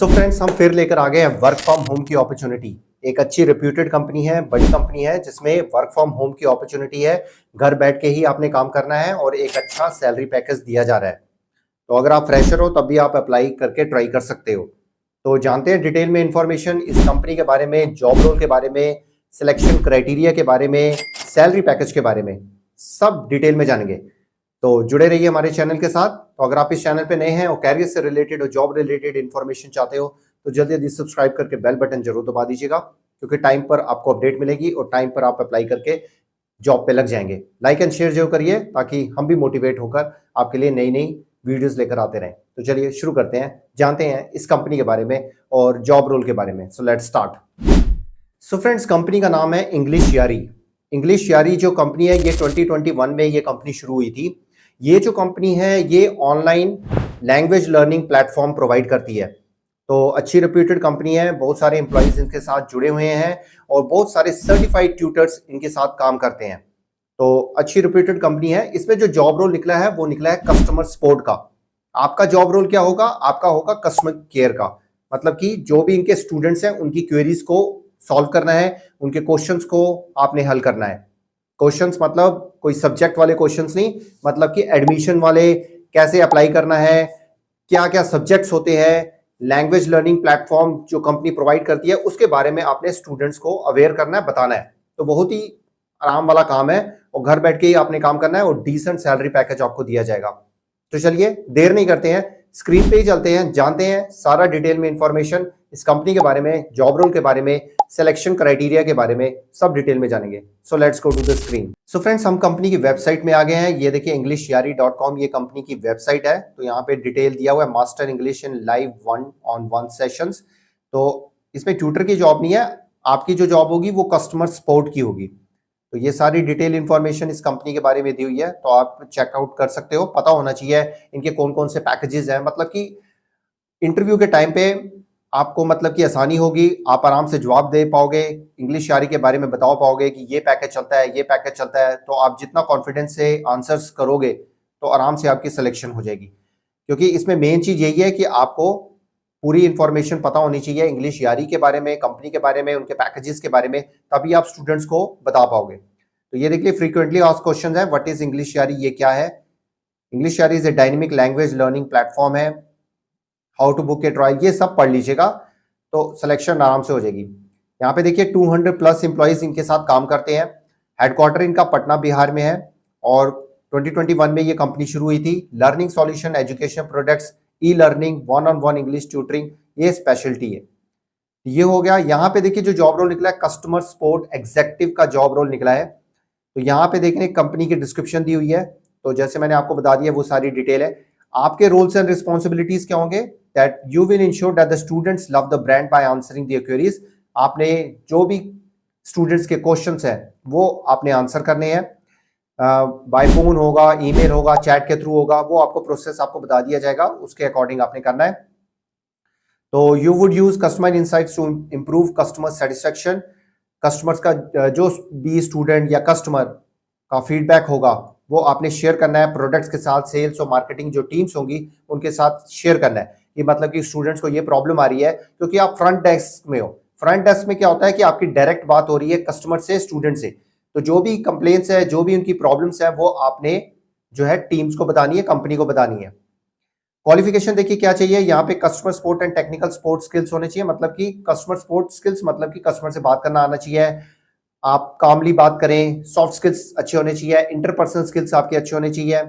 तो फ्रेंड्स, हम फिर लेकर आ गए हैं वर्क फ्रॉम होम की अपॉर्चुनिटी। एक अच्छी रिप्यूटेड कंपनी है, बड़ी कंपनी है, जिसमें वर्क फ्रॉम होम की अपॉर्चुनिटी है। घर बैठ के ही आपने काम करना है और एक अच्छा सैलरी पैकेज दिया जा रहा है। तो अगर आप फ्रेशर हो तब भी आप अप्लाई करके ट्राई कर सकते हो। तो जानते हैं डिटेल में इंफॉर्मेशन इस कंपनी के बारे में, जॉब रोल के बारे में, सिलेक्शन क्राइटेरिया के बारे में, सैलरी पैकेज के बारे में, सब डिटेल में जानेंगे। तो जुड़े रहिए हमारे चैनल के साथ। तो अगर आप इस चैनल पे नए हैं और कैरियर से रिलेटेड और जॉब रिलेटेड इन्फॉर्मेशन चाहते हो तो जल्दी जल्दी सब्सक्राइब करके बेल बटन जरूर दबा दीजिएगा, क्योंकि टाइम पर आपको अपडेट मिलेगी और टाइम पर आप अप्लाई करके जॉब पे लग जाएंगे। लाइक एंड शेयर जरूर करिए ताकि हम भी मोटिवेट होकर आपके लिए नई नई वीडियोस लेकर आते रहें। तो चलिए शुरू करते हैं, जानते हैं इस कंपनी के बारे में और जॉब रोल के बारे में। So let's start. So friends, company का नाम है इंग्लिश यारी। इंग्लिश यारी जो कंपनी है ये 2021 में ये कंपनी शुरू हुई थी। ये जो कंपनी है ये online language learning platform provide करती है। तो अच्छी रिप्यूटेड कंपनी है, बहुत सारे एम्प्लॉइज इनके साथ जुड़े हुए हैं और बहुत सारे सर्टिफाइड ट्यूटर्स इनके साथ काम करते हैं। तो अच्छी रिप्यूटेड कंपनी है। इसमें जो जॉब रोल निकला है वो निकला है कस्टमर सपोर्ट का। आपका जॉब रोल क्या होगा? आपका होगा कस्टमर केयर का। मतलब कि जो भी इनके स्टूडेंट्स हैं उनकी क्वेरीज को सॉल्व करना है, उनके क्वेश्चंस को आपने हल करना है। क्वेश्चंस मतलब कोई सब्जेक्ट वाले क्वेश्चंस नहीं, मतलब कि एडमिशन वाले, कैसे अप्लाई करना है, क्या क्या सब्जेक्ट्स होते हैं, लैंग्वेज लर्निंग प्लेटफॉर्म जो कंपनी प्रोवाइड करती है उसके बारे में आपने स्टूडेंट्स को अवेयर करना है, बताना है। तो बहुत ही आराम वाला काम है और घर बैठ के ही आपने काम करना है और डिसेंट सैलरी पैकेज आपको दिया जाएगा। तो चलिए देर नहीं करते हैं, स्क्रीन पे ही चलते हैं, जानते हैं सारा डिटेल में इंफॉर्मेशन इस कंपनी के बारे में, जॉब रोल के बारे में, सिलेक्शन क्राइटेरिया के बारे में, सब डिटेल में जानेंगे। So let's go to the screen. So friends, हम कंपनी की वेबसाइट में आ गए हैं। ये देखिए englishyaari.com ये कंपनी की वेबसाइट है। तो यहाँ पे डिटेल दिया हुआ है, master English in live 1-on-1 sessions. तो इसमें ट्यूटर की जॉब नहीं है, आपकी जो जॉब होगी वो कस्टमर सपोर्ट की होगी। तो ये सारी डिटेल इंफॉर्मेशन इस कंपनी के बारे में दी हुई है, तो आप चेकआउट कर सकते हो। पता होना चाहिए इनके कौन कौन से पैकेजेस हैं, मतलब कि इंटरव्यू के टाइम पे आपको मतलब कि आसानी होगी, आप आराम से जवाब दे पाओगे, इंग्लिश यारी के बारे में बता पाओगे कि ये पैकेज चलता है, ये पैकेज चलता है। तो आप जितना कॉन्फिडेंस से आंसर्स करोगे तो आराम से आपकी सिलेक्शन हो जाएगी, क्योंकि इसमें मेन चीज यही है कि आपको पूरी इंफॉर्मेशन पता होनी चाहिए इंग्लिश यारी के बारे में, कंपनी के बारे में, उनके पैकेजेस के बारे में, तभी आप स्टूडेंट्स को बता पाओगे। तो ये देखिए फ्रीक्वेंटली आस्क्ड क्वेश्चन है, व्हाट इज इंग्लिश यारी, ये क्या है? English Yaari is a dynamic language learning platform है। How to book a trial, ये सब पढ़ लीजिएगा तो सिलेक्शन आराम से हो जाएगी। यहाँ पे देखिए 200 प्लस एम्प्लॉइज इनके साथ काम करते हैं। हेडक्वार्टर इनका पटना बिहार में है और 2021 में ये कंपनी शुरू हुई थी। Learning solution, education products, e learning, 1-on-1 English tutoring, ये स्पेशलिटी है। ये हो गया। यहाँ पे देखिए जो जॉब रोल निकला है कस्टमर सपोर्ट एग्जीक्यूटिव का जॉब रोल निकला है। तो यहाँ पे देखने कंपनी की डिस्क्रिप्शन दी हुई है। तो जैसे मैंने आपको बता दिया वो सारी डिटेल है। आपके रोल्स एंड रिस्पॉन्सिबिलिटीज क्या होंगे? That you will ensure that the students love the brand by answering their queries. आपने जो भी स्टूडेंट्स के क्वेश्चंस हैं वो आपने आंसर करने हैं। बाय फोन होगा, ईमेल होगा, चैट के थ्रू होगा, वो आपको प्रोसेस आपको बता दिया जाएगा, उसके अकॉर्डिंग आपने करना है। तो you would use customer insights to improve customer satisfaction. Customers का जो भी स्टूडेंट या कस्टमर का फीडबैक होगा वो आपने शेयर करना है प्रोडक्ट्स के साथ। सेल्स और मार्केटिंग जो टीम्स होंगी उनके साथ शेयर करना है कि मतलब कि स्टूडेंट्स को ये प्रॉब्लम आ रही है, क्योंकि आप फ्रंट डेस्क में हो। फ्रंट डेस्क में क्या होता है कि आपकी डायरेक्ट बात हो रही है कस्टमर से, स्टूडेंट से। तो जो भी कंप्लेंट्स है, जो भी उनकी प्रॉब्लम्स है, वो आपने जो है टीम्स को बतानी है, कंपनी को बतानी है। क्वालिफिकेशन देखिए क्या चाहिए यहाँ पे, customer support and technical support skills होने चाहिए। मतलब कि कस्टमर सपोर्ट स्किल्स मतलब कि कस्टमर से बात करना आना चाहिए, आप कामली बात करें, सॉफ्ट स्किल्स अच्छे होने चाहिए, इंटरपर्सनल स्किल्स आपके अच्छे होने चाहिए।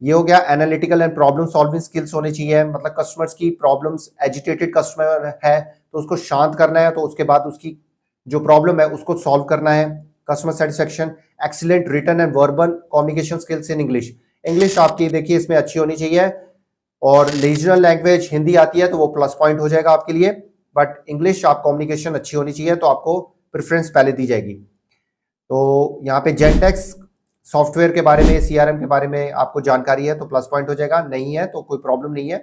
ये हो गया। Analytical and problem solving skills होने चाहिए, मतलब कस्टमर्स की प्रॉब्लम्स, एजिटेटेड कस्टमर है तो उसको शांत करना है, तो उसके बाद उसकी जो प्रॉब्लम है उसको सॉल्व करना है। Customer satisfaction, excellent written and verbal communication skills in English. English आपकी देखिए इसमें अच्छी होनी चाहिए, और रीजनल लैंग्वेज हिंदी आती है तो वो प्लस पॉइंट हो जाएगा आपके लिए, बट इंग्लिश आप कम्युनिकेशन अच्छी होनी चाहिए तो आपको प्रेफरेंस पहले दी जाएगी। तो यहाँ पे जेनटेक्स सॉफ्टवेयर के बारे में, सीआरएम के बारे में आपको जानकारी है तो प्लस पॉइंट हो जाएगा, नहीं है तो कोई प्रॉब्लम नहीं है,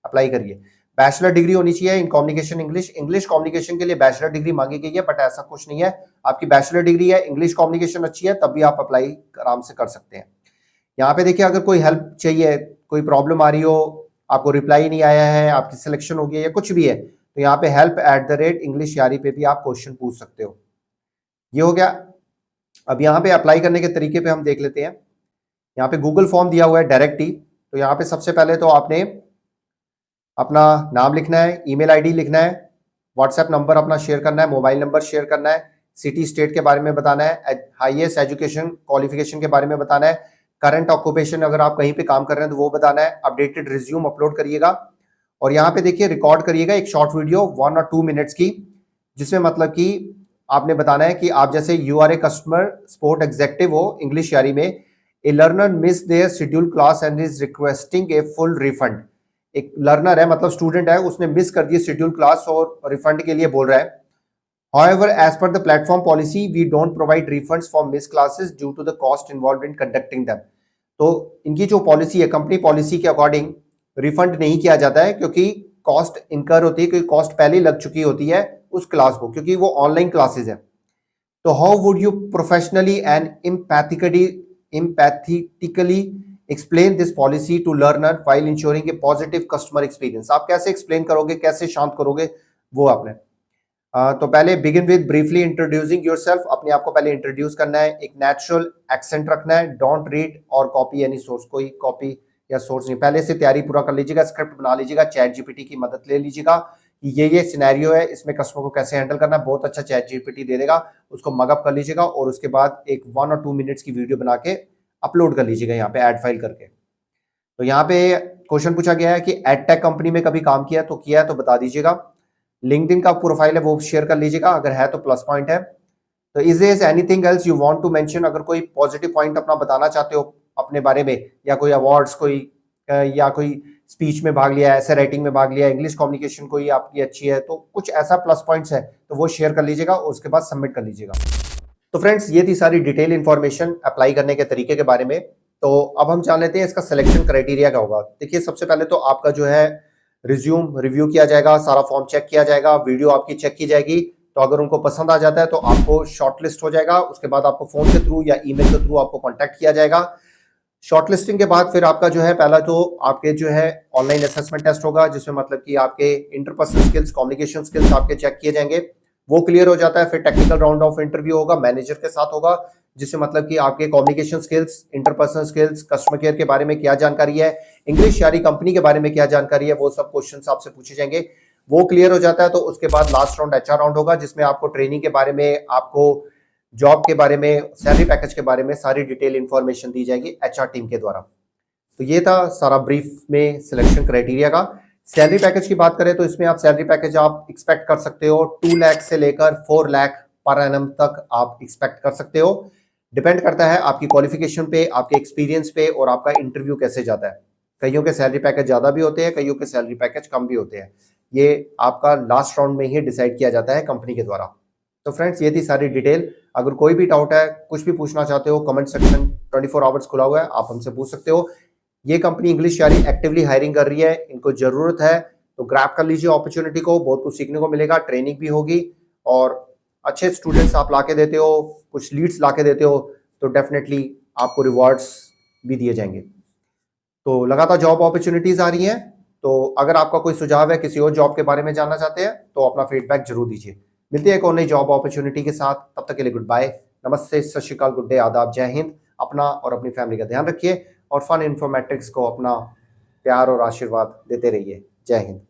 अप्लाई करिए। बैचलर डिग्री होनी चाहिए in communication English. English communication के लिए बैचलर डिग्री मांगी गई है, बट ऐसा कुछ नहीं है। आपकी बैचलर डिग्री है, इंग्लिश कम्युनिकेशन अच्छी है, तब भी आप अप्लाई आराम से कर सकते हैं। यहाँ पे देखिए अगर कोई हेल्प चाहिए, कोई प्रॉब्लम आ रही हो, आपको रिप्लाई नहीं आया है, आपकी सिलेक्शन हो गई है या कुछ भी है, तो यहाँ पे help@english यारी पे भी आप क्वेश्चन पूछ सकते हो। ये हो गया। अब यहाँ पे अप्लाई करने के तरीके पे हम देख लेते हैं। यहाँ पे गूगल फॉर्म दिया हुआ है डायरेक्ट ही। तो यहाँ पे सबसे पहले तो आपने अपना नाम लिखना है, ईमेल आईडी लिखना है, व्हाट्सएप नंबर अपना शेयर करना है, मोबाइल नंबर शेयर करना है, सिटी स्टेट के बारे में बताना है, हाईएस्ट एजुकेशन क्वालिफिकेशन के बारे में बताना है, करंट ऑक्यूपेशन अगर आप कहीं पे काम कर रहे हैं तो वो बताना है, अपडेटेड रिज्यूम अपलोड करिएगा और यहाँ पे देखिए रिकॉर्ड करिएगा एक शॉर्ट वीडियो 1 और 2 मिनट्स की, जिसमें मतलब कि आपने बताना है कि आप जैसे you are a customer support executive हो इंग्लिश यारी में, a learner miss their schedule class and is requesting a full refund. एक लर्नर है मतलब स्टूडेंट है, उसने मिस कर दी शेड्यूल क्लास और रिफंड के लिए बोल रहा है। However, as per the platform policy, we don't provide refunds for missed classes due to the cost involved in conducting them. तो इनकी जो पॉलिसी है, कंपनी पॉलिसी के अकॉर्डिंग रिफंड नहीं किया जाता है क्योंकि कॉस्ट इनकर होती है, क्योंकि कॉस्ट पहले ही लग चुकी होती है उस क्लास को, क्योंकि वो ऑनलाइन क्लासेस है। तो how would you professionally and empathetically explain this policy to learner while ensuring a positive customer experience? आप कैसे एक्सप्लेन करोगे, कैसे शांत करोगे, वो आपने तो पहले begin with briefly introducing yourself, अपने आप को पहले इंट्रोड्यूस करना है, एक नेचुरल एक्सेंट रखना है, डोंट रीड और कॉपी एनी सोर्स, कोई कॉपी या सोर्स नहीं, पहले से तैयारी पूरा कर लीजिएगा, स्क्रिप्ट बना लीजिएगा, चैट जीपीटी की मदद ले लीजिएगा कि ये सिनेरियो है, इसमें कस्टमर को कैसे हैंडल करना है, बहुत अच्छा चैट जीपीटी दे देगा, उसको मगअप कर लीजिएगा और उसके बाद एक 1 और 2 मिनट्स की वीडियो बना के अपलोड कर लीजिएगा यहाँ पे ऐड फाइल करके। तो यहाँ पे क्वेश्चन पूछा गया है कि एडटेक कंपनी में कभी काम किया तो बता दीजिएगा, लिंक्डइन का प्रोफाइल है वो शेयर कर लीजिएगा, अगर है तो प्लस पॉइंट है। तो is there anything else you want to mention, अगर कोई पॉजिटिव पॉइंट अपना बताना चाहते हो अपने बारे में, या कोई अवार्ड्स कोई या कोई स्पीच में भाग लिया, ऐसे राइटिंग में भाग लिया, इंग्लिश कम्युनिकेशन कोई आपकी अच्छी है, तो कुछ ऐसा प्लस पॉइंट्स है तो वो शेयर कर लीजिएगा और उसके बाद सबमिट कर लीजिएगा। तो फ्रेंड्स ये थी सारी डिटेल इंफॉर्मेशन अप्लाई करने के तरीके के बारे में। तो अब हम जान लेते हैं इसका सिलेक्शन क्राइटेरिया क्या होगा। देखिए सबसे पहले तो आपका जो है रिज्यूम रिव्यू किया जाएगा, सारा फॉर्म चेक किया जाएगा, वीडियो आपकी चेक की जाएगी, तो अगर उनको पसंद आ जाता है तो आपको शॉर्टलिस्ट हो जाएगा, उसके बाद आपको फोन के थ्रू या ईमेल के थ्रू आपको कांटेक्ट किया जाएगा। शॉर्टलिस्टिंग के बाद फिर आपका जो है पहला तो आपके जो है ऑनलाइन असेसमेंट टेस्ट होगा, जिसमें मतलब कि आपके इंटरपर्सनल स्किल्स, कम्युनिकेशन स्किल्स आपके चेक किए जाएंगे, वो क्लियर हो जाता है। फिर टेक्निकल राउंड ऑफ इंटरव्यू होगा, मैनेजर के साथ होगा, जिससे मतलब कि आपके communication skills, interpersonal skills, customer care के बारे में क्या जानकारी है, इंग्लिश यारी कंपनी के बारे में क्या जानकारी है, वो सब क्वेश्चंस आपसे पूछे जाएंगे। वो क्लियर हो जाता है तो उसके बाद लास्ट राउंड एचआर राउंड होगा, जिसमें आपको ट्रेनिंग के बारे में, आपको जॉब के बारे में, सैलरी पैकेज के बारे में सारी डिटेल इंफॉर्मेशन दी जाएगी एचआर टीम के द्वारा। तो ये था सारा ब्रीफ में सिलेक्शन क्राइटेरिया का। सैलरी पैकेज की बात करें तो इसमें आप सैलरी पैकेज आप एक्सपेक्ट कर सकते हो 2 लाख से लेकर 4 लाख पर एनम तक आप एक्सपेक्ट कर सकते हो। डिपेंड करता है आपकी क्वालिफिकेशन पे, आपके एक्सपीरियंस पे और आपका इंटरव्यू कैसे जाता है। कईयों के सैलरी पैकेज ज्यादा भी होते हैं, कईयों के सैलरी पैकेज कम भी होते हैं, ये आपका लास्ट राउंड में ही डिसाइड किया जाता है कंपनी के द्वारा। तो फ्रेंड्स ये थी सारी डिटेल। अगर कोई भी डाउट है, कुछ भी पूछना चाहते हो, कमेंट सेक्शन 24 आवर्स खुला हुआ है, आप हमसे पूछ सकते हो। ये कंपनी इंग्लिश यारी एक्टिवली हायरिंग कर रही है, इनको जरूरत है तो ग्रैब कर लीजिए अपॉर्चुनिटी को, बहुत कुछ सीखने को मिलेगा, ट्रेनिंग भी होगी और अच्छे स्टूडेंट्स आप लाके देते हो, कुछ लीड्स लाके देते हो, तो डेफिनेटली आपको रिवॉर्ड्स भी दिए जाएंगे। तो लगातार जॉब अपॉर्चुनिटीज आ रही हैं, तो अगर आपका कोई सुझाव है, किसी और जॉब के बारे में जानना चाहते हैं तो अपना फीडबैक जरूर दीजिए। मिलते हैं एक और नई जॉब अपॉर्चुनिटी के साथ, तब तक के लिए गुड बाय, नमस्ते, सत श्री अकाल, गुड डे, आदाब, जय हिंद। अपना और अपनी फैमिली का ध्यान रखिए और फन इन्फॉर्मेटिक्स को अपना प्यार और आशीर्वाद देते रहिए। जय हिंद।